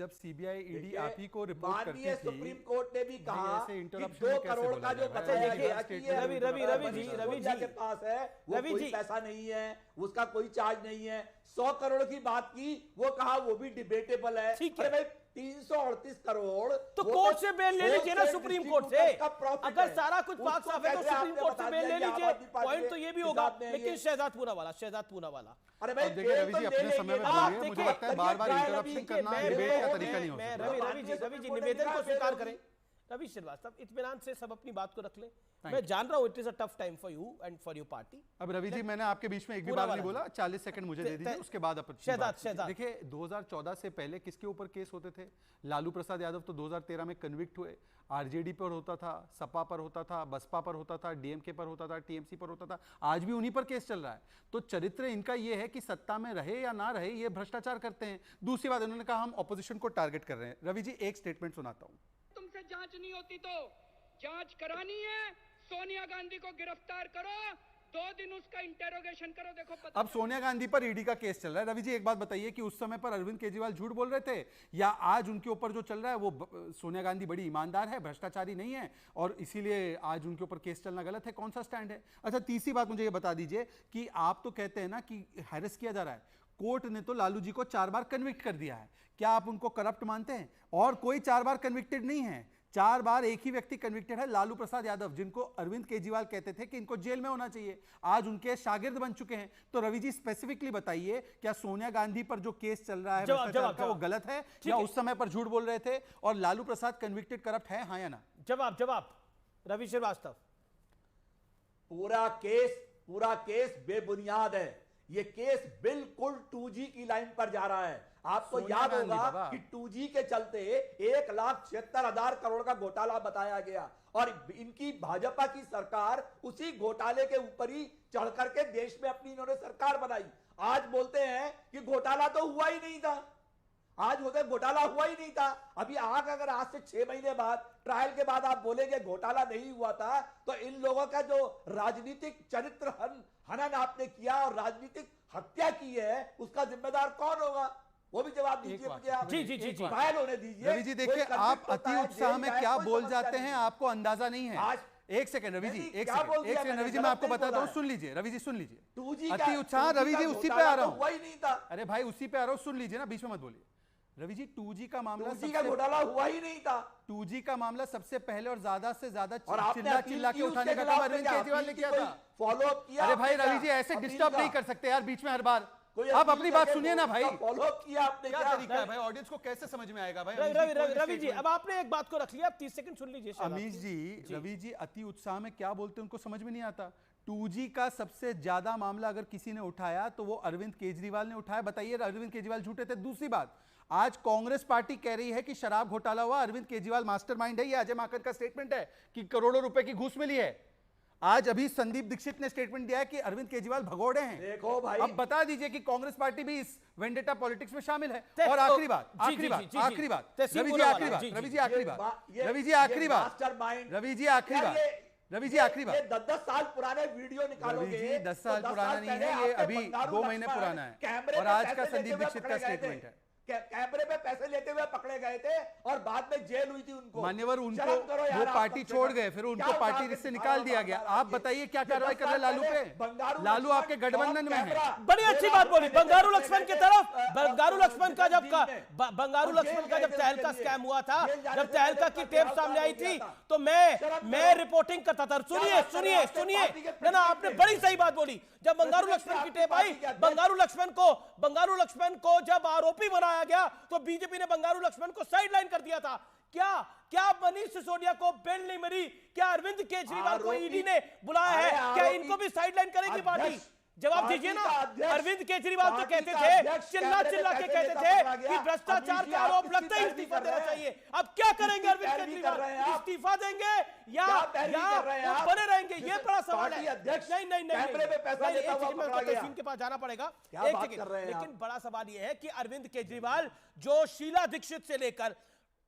जब CBI ED आप ही को रिपोर्ट करती थी, सुप्रीम कोर्ट ने भी कहा ऐसे कि इंटरप्शन 2 करोड़ का जो रवि जी के पास है वो कोई पैसा नहीं है, उसका कोई चार्ज नहीं है। 100 करोड़ की बात की, वो कहा वो भी डिबेटेबल है। अरे भाई 338 करोड़ तो कोर्ट से बेल ले लीजिए ना, सुप्रीम कोर्ट से। अगर सारा कुछ बात साफ है तो सुप्रीम कोर्ट से बेल ले लीजिए, पॉइंट तो ये भी होगा। लेकिन शहजाद पूना वाला अरे भाई देखिए रवि जी अपने समय में बोलिए, मुझे लगता है बार-बार इंटरप्शन करना डिबेट का तरीका नहीं हो सकता। रवि जी निवेदन को स्वीकार करें। रवि श्रीवास्तव, इत्मीनान से सब अपनी बात को रख लें। मैं जान रहा हूं it is a tough time for you and for your party. अब रवि जी मैंने आपके बीच में एक भी बार नहीं बोला, 40 सेकंड मुझे दे दीजिए, उसके बाद अपन शहजाद देखिए 2014 से पहले किसके ऊपर केस होते थे? लालू प्रसाद यादव तो 2013 में कन्विक्ट हुए, आरजेडी पर होता था, सपा पर होता था, बसपा पर होता था, डीएमके पर होता था, टीएमसी पर होता था, आज भी उन्हीं पर केस चल रहा है। तो चरित्र इनका यह है कि सत्ता में रहे या ना रहे ये भ्रष्टाचार करते हैं। दूसरी बात इन्होंने कहा हम ऑपोजिशन को टारगेट कर रहे हैं। रवि जी एक स्टेटमेंट सुनाता हूं। तुमसे जांच नहीं होती तो जांच करानी है, सोनिया गांधी को गिरफ्तार करो, 2 दिन उसका इंटेरोगेशन करो, देखो पता। अब सोनिया गांधी पर ईडी का केस चल रहा है। रवि जी एक बात बताइए कि उस समय पर अरविंद केजरीवाल झूठ बोल रहे थे, या आज उनके ऊपर जो चल रहा है वो सोनिया गांधी बड़ी ईमानदार है, भ्रष्टाचारी नहीं है और इसीलिए आज उनके ऊपर केस चलना गलत है? कौन सा स्टैंड है? अच्छा तीसरी बात मुझे ये बता दीजिए कि आप तो कहते हैं ना कि हैरेस किया जा रहा है, कोर्ट ने तो लालू जी को 4 बार कन्विक्ट कर दिया है, क्या आप उनको करप्ट मानते हैं? और कोई 4 बार कन्विक्टेड नहीं है, 4 बार एक ही व्यक्ति कन्विक्टेड है, लालू प्रसाद यादव, जिनको अरविंद केजरीवाल कहते थे कि इनको जेल में होना चाहिए, आज उनके शागिर्द बन चुके हैं। तो रवि जी स्पेसिफिकली बताइए, क्या सोनिया गांधी पर जो केस चल रहा है भ्रष्टाचार का वो गलत है, या उस समय पर झूठ बोल रहे थे? और लालू प्रसाद कन्विक्टेड करप्ट है, हाँ या ना? जवाब रवि श्रीवास्तव। पूरा केस बेबुनियाद है। ये केस बिल्कुल 2G की लाइन पर जा रहा है। आपको याद होगा कि 2G के चलते 1,76,000 करोड़ का घोटाला बताया गया और इनकी भाजपा की सरकार उसी घोटाले के ऊपर ही चढ़ करके देश में अपनी इन्होंने सरकार बनाई। आज बोलते हैं कि घोटाला तो हुआ ही नहीं था, आज होते घोटाला हुआ ही नहीं था। अभी अगर आज से 6 महीने बाद ट्रायल के बाद आप बोलेंगे घोटाला नहीं हुआ था, तो इन लोगों का जो राजनीतिक चरित्र हनन आपने किया और राजनीतिक हत्या की है, उसका जिम्मेदार कौन होगा? वो भी जवाब दीजिए मुझे आप। जी ट्रायल होने दीजिए। रवि जी देखिए आप अति उत्साह में क्या बोल जाते हैं, आपको अंदाजा नहीं है। आज एक सेकंड रवि जी, एक सेकंड रवि जी, मैं आपको बताता हूं, सुन लीजिए रवि जी, सुन लीजिए। 2G अति उत्साह रवि जी, उसी पे आ रहा हूं। हुआ ही नहीं था। अरे भाई उसी पे आ रहा हूं, सुन लीजिए ना, बीच में मत बोलिए। रवि जी 2G का मामला, 2G का घोटाला हुआ ही नहीं था। 2G का मामला सबसे पहले और ज्यादा से ज्यादा चिल्ला के उठाने का काम अरविंद केजरीवाल ने किया था। फॉलो अप किया? अरे भाई रवि जी ऐसे डिस्टर्ब नहीं कर सकते यार बीच में हर बार। आप अपनी बात सुनिए ना भाई। फॉलो अप किया आपने? क्या तरीका है भाई, ऑडियंस को कैसे समझ में आएगा भाई? रवि जी अब आपने एक बात को रख लिया, अब 30 सेकंड सुन लीजिए। अमीश जी, रवि जी अति उत्साह में क्या बोलते हैं उनको समझ में नहीं आता। 2G का सबसे ज्यादा मामला अगर किसी ने उठाया तो वो अरविंद केजरीवाल ने उठाया। बताइए अरविंद केजरीवाल झूठे थे? दूसरी बात, आज कांग्रेस पार्टी कह रही है कि शराब घोटाला हुआ, अरविंद केजरीवाल मास्टरमाइंड है। ये अजय माकन का स्टेटमेंट है कि करोड़ों रुपए की घूस मिली है। आज अभी संदीप दीक्षित ने स्टेटमेंट दिया है कि अरविंद केजरीवाल भगोड़े हैं। देखो भाई, अब बता दीजिए कि कांग्रेस पार्टी भी इस वेंडेटा पॉलिटिक्स में शामिल है। और आखिरी बात रवि जी, आखिरी बात रवि जी, आखिरी बात 10 साल पुराने वीडियो निकालोगे? 10 साल पुराना नहीं है ये, अभी 2 महीने पुराना है। और आज का संदीप दीक्षित का स्टेटमेंट है। कैमरे पे पैसे लेते हुए पकड़े गए थे और बाद में जेल हुई थी उनको। मान्यवर उनको वो पार्टी छोड़ गए, फिर उनको पार्टी से निकाल दिया गया। आप बताइए क्या कार्रवाई कर रहे लालू पे? लालू आपके गठबंधन में है। बड़ी अच्छी बात बोली बंगारू लक्ष्मण की तरफ। बंगारू लक्ष्मण का जब तहलका स्कैम हुआ था, जब तहलका की टेप सामने आई थी तो मैं रिपोर्टिंग करता था। सुनिए ना, आपने बड़ी सही बात बोली। जब बंगारू लक्ष्मण की टेप आई, बंगारू लक्ष्मण को जब आरोपी बनाया गया तो बीजेपी ने बंगारू लक्ष्मण को साइडलाइन कर दिया था। क्या मनीष सिसोदिया को बेल नहीं मिली? क्या अरविंद केजरीवाल को ईडी ने बुलाया है? क्या इनको भी साइडलाइन करेगी पार्टी? जवाब दीजिए ना। अरविंद केजरीवाल तो कहते थे, चिल्ला के कहते थे कि भ्रष्टाचार का आरोप लगता ही इस्तीफा देना चाहिए। अब क्या करेंगे अरविंद केजरीवाल? इस्तीफा देंगे या बने रहेंगे? ये बड़ा सवाल है। नहीं, के पास जाना पड़ेगा। लेकिन बड़ा सवाल यह है कि अरविंद केजरीवाल जो शीला दीक्षित से लेकर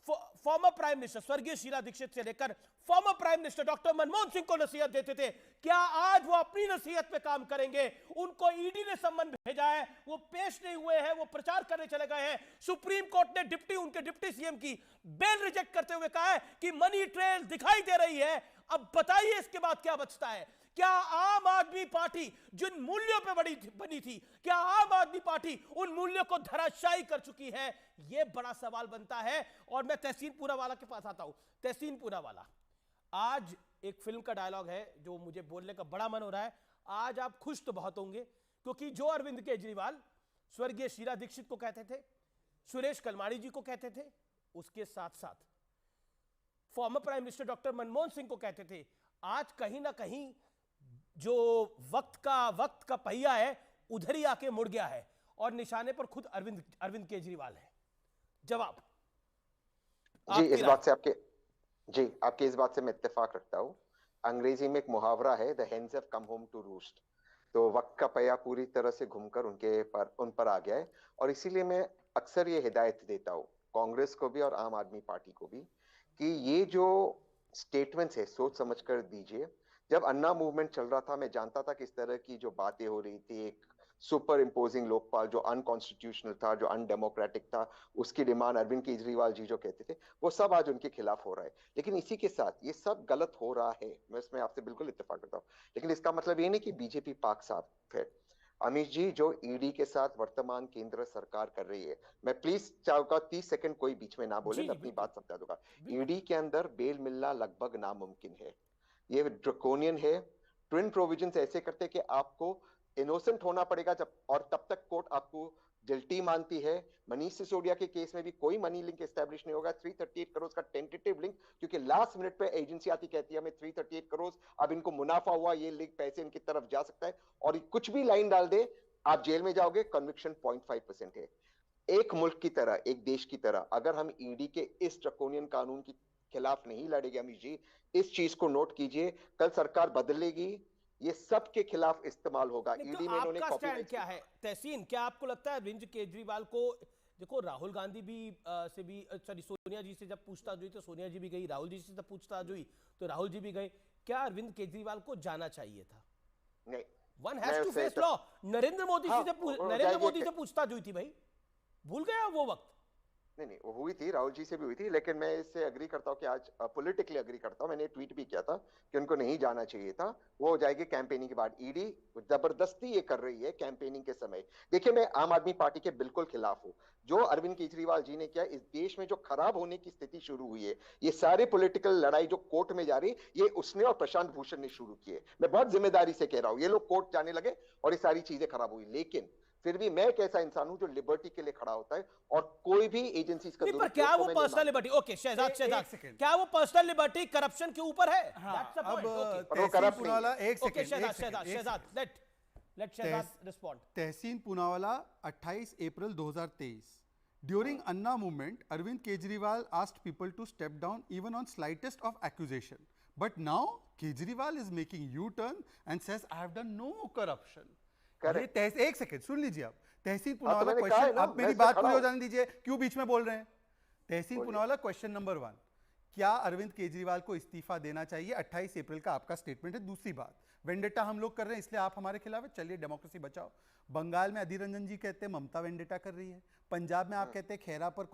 फॉर्मर प्राइम मिनिस्टर स्वर्गीय शीला दीक्षित से लेकर former prime minister doctor Manmohan Singh को नसीहत देते थे, क्या आज वो अपनी नसीहत पे काम करेंगे? उनको ईडी ने सम्मन भेजा है, वो पेश नहीं हुए हैं, वो प्रचार करने चले गए हैं। सुप्रीम कोर्ट ने उनके डिप्टी सीएम की बेल रिजेक्ट करते हुए कहा है कि मनी ट्रेल दिखाई दे रही है। अब बताइए इसके बाद क्या बचता है? क्या आम आदमी पार्टी जिन मूल्यों पे बनी थी, क्या आम आदमी पार्टी उन मूल्यों को धराशायी कर चुकी है? यह बड़ा सवाल बनता है। और मैं तहसीन पूनावाला के पास आता हूं। तहसीन पूनावाला, आज एक फिल्म का डायलॉग है जो मुझे बोलने का बड़ा मन हो रहा है। आज आप खुश तो बहुत होंगे क्योंकि जो अरविंद केजरीवाल स्वर्गीय शीला दीक्षित को कहते थे, सुरेश कलमाड़ी जी को कहते थे, उसके साथ साथ former prime minister doctor Manmohan Singh को कहते थे, आज कहीं ना कहीं जो वक्त का पहिया है उधर ही आके मुड़ गया है और निशाने पर खुद अरविंद केजरीवाल है। जवाब जी, इस बात से आपके इस बात से मैं इत्तेफाक रखता हूं। अंग्रेजी में एक मुहावरा है, the hens have come home to roost. तो वक्त का पहिया पूरी तरह से घूमकर उन पर आ गया है और इसीलिए मैं अक्सर ये हिदायत देता हूं कांग्रेस को भी और आम आदमी पार्टी को भी कि ये जो स्टेटमेंट्स है सोच समझ कर दीजिए। जब अन्ना मूवमेंट चल रहा था मैं जानता था कि इस तरह की जो बातें हो रही थी, एक सुपर इम्पोजिंग लोकपाल जो अनकॉन्स्टिट्यूशनल था, जो अनडेमोक्रेटिक था, उसकी डिमांड अरविंद केजरीवाल जी जो कहते थे, वो सब आज उनके खिलाफ हो रहा है। लेकिन इसी के साथ ये सब गलत हो रहा है, मैं इसमें आपसे बिल्कुल इत्तेफाक करता हूँ। लेकिन इसका मतलब ये नहीं कि बीजेपी पाक साफ है। अमित जी, जो ईडी के साथ वर्तमान केंद्र सरकार कर रही है, मैं प्लीज चाहूंगा 30 सेकंड कोई बीच में ना बोले, मैं अपनी बात समझा दूंगा। ईडी के अंदर बेल मिलना लगभग नामुमकिन है, ये ड्रकोनियन है। ट्विन प्रोविजंस ऐसे करते कि आपको इनोसेंट होना पड़ेगा जब, और तब तक कोर्ट आपको गिल्टी मानती है। मनीष सिसोदिया के केस में भी कोई मनी लिंक एस्टैब्लिश नहीं होगा। 338 करोड़ का टेंटेटिव लिंक, क्योंकि लास्ट मिनट पे एजेंसी आती कहती है हमें 338 करोड़, अब इनको मुनाफा हुआ, ये लिंक पैसे इनकी तरफ जा सकता है, और कुछ भी लाइन डाल दे आप जेल में जाओगे। कन्विक्शन 0.5% है। एक मुल्क की तरह, एक देश की तरह, अगर हम ईडी के इस ड्रकोनियन कानून के खिलाफ नहीं लड़ेंगे, अमित जी इस चीज को नोट कीजिए, कल सरकार बदलेगी, ये सब के खिलाफ इस्तेमाल होगा। ईडी में इन्होंने कॉपी क्या है? तहसीन, क्या आपको लगता है अरविंद केजरीवाल को, देखो राहुल गांधी भी सोनिया जी से जब पूछताछ हुई तो सोनिया जी भी गई, राहुल जी से जब पूछताछ हुई तो राहुल जी भी गए, क्या अरविंद केजरीवाल को जाना चाहिए था? नहीं, one has to face law. Narendra Modi से पूछताछ हुई थी भाई, भूल गया वो वक्त? नहीं, वो हुई थी, राहुल जी से भी हुई थी, लेकिन मैं इससे एग्री करता हूं कि आज पॉलिटिकली एग्री करता हूं। मैंने ट्वीट भी किया था कि उनको नहीं जाना चाहिए था, वो हो जाएगी कैंपेनिंग के बाद। ईडी जबरदस्ती ये कर रही है कैंपेनिंग के समय। देखिए, मैं आम आदमी पार्टी के बिल्कुल खिलाफ हूं। जो अरविंद केजरीवाल जी ने किया, इस देश में जो खराब होने की स्थिति शुरू हुई है, ये सारे पॉलिटिकल लड़ाई जो कोर्ट में जा रही, ये उसने और प्रशांत भूषण ने शुरू की है। मैं बहुत जिम्मेदारी से कह रहा हूं, ये लोग कोर्ट जाने लगे और ये सारी चीजें खराब हुई। लेकिन फिर भी मैं एक ऐसा इंसान हूं जो लिबर्टी के लिए खड़ा होता है, और कोई भी एजेंसी का पर क्या वो पर्सनल लिबर्टी, ओके शहजाद, क्या वो पर्सनल लिबर्टी करप्शन के ऊपर है? हाँ, तहसीन पूनावाला 28 अप्रैल 2023, During Anna movement, Arvind Kejriwal asked people to step down even on slightest of accusation. But now Kejriwal is making U-turn and says, I have done no corruption. एक second सुन लीजिए आप। तहसीन Poonawalla question, आप मेरी बात पूरी हो जाने दीजिए, क्यों बीच में बोल रहे हैं? तहसीन पूनावाला क्वेश्चन नंबर 1, क्या अरविंद केजरीवाल को इस्तीफा देना चाहिए? 28 अप्रैल का आपका स्टेटमेंट है। दूसरी बात, वेंडेटा हम लोग कर रहे हैं इसलिए आप हमारे खिलाफ है, चलिए डेमोक्रेसी बचाओ। बंगाल में अधीर रंजन जी कहते हैं ममता वेंडेटा कर रही है, पंजाब में आप कहते हैं खेरा पर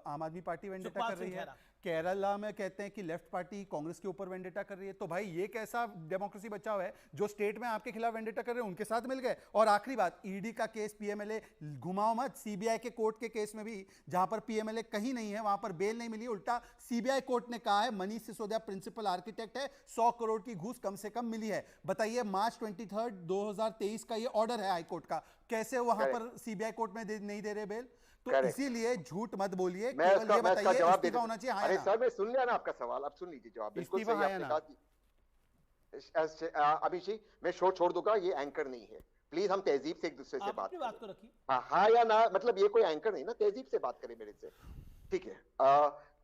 आम आदमी पार्टी वेंडेटा कर रही है, केरला में कहते हैं कि लेफ्ट पार्टी कांग्रेस के ऊपर वेंडेटा कर रही है। तो भाई ये कैसा डेमोक्रेसी बचाव है? जो स्टेट में आपके खिलाफ वेंडेटा कर रहे हैं उनके साथ मिल गए। और आखिरी बात, ईडी का केस, पीएमएलए घुमाओ मत, सीबीआई के कोर्ट के केस में भी जहां पर पीएमएलए कहीं नहीं है वहां पर बेल नहीं मिली, उल्टा सीबीआई कोर्ट ने कहा है मनीष सिसोदिया प्रिंसिपल आर्किटेक्ट है, 100 करोड़ की घूस कम से कम मिली है। बताइए, मार्च 23, 2023 का ये ऑर्डर है हाईकोर्ट का, कैसे वहां पर सीबीआई कोर्ट में नहीं दे रहे बेल? तो इसीलिए झूठ मत बोलिए, केवल ये बताइए इस्तीफा होना चाहिए। अरे सर, मैं सुन लिया ना आपका सवाल, आप सुन लीजिए जवाब। बिल्कुल सही आपने कहा। अभी जी मैं शो छोड़ दूंगा, ये एंकर नहीं है, प्लीज हम तहजीब से एक दूसरे से बात करें। हाँ या ना, मतलब ये कोई एंकर नहीं ना, तहजीब से बात करें मेरे से, ठीक है?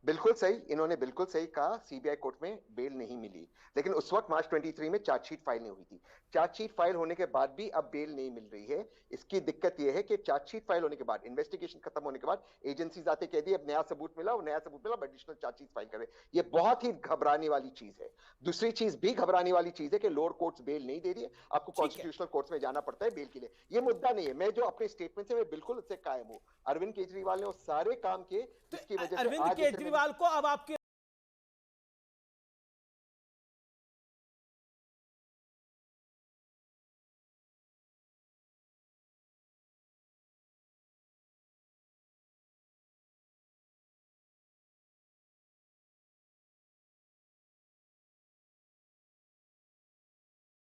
बिल्कुल सही, इन्होंने बिल्कुल सही कहा, सीबीआई कोर्ट में बेल नहीं मिली, लेकिन उस वक्त मार्च 23 में चार्जशीट फाइल नहीं हुई थी। चार्जशीट फाइल होने के बाद भी अब बेल नहीं मिल रही है। इसकी दिक्कत यह है कि चार्जशीट फाइल होने के बाद, इन्वेस्टिगेशन खत्म होने के बाद एजेंसीज आते कह दी अब नया सबूत मिला, और नया सबूत मिला, एडिशनल चार्जशीट फाइल करें। ये बहुत ही घबराने वाली चीज है। दूसरी चीज भी घबराने वाली चीज है कि लोअर कोर्ट्स बेल नहीं दे रही है, आपको कॉन्स्टिट्यूशनल कोर्ट्स में जाना पड़ता है बेल के लिए। ये मुद्दा नहीं है, मैं जो अपने स्टेटमेंट से मैं बिल्कुल उससे कायम हूं। अरविंद केजरीवाल ने वो सारे काम किए जिसकी वजह से अरविंद केजरीवाल को अब आपकी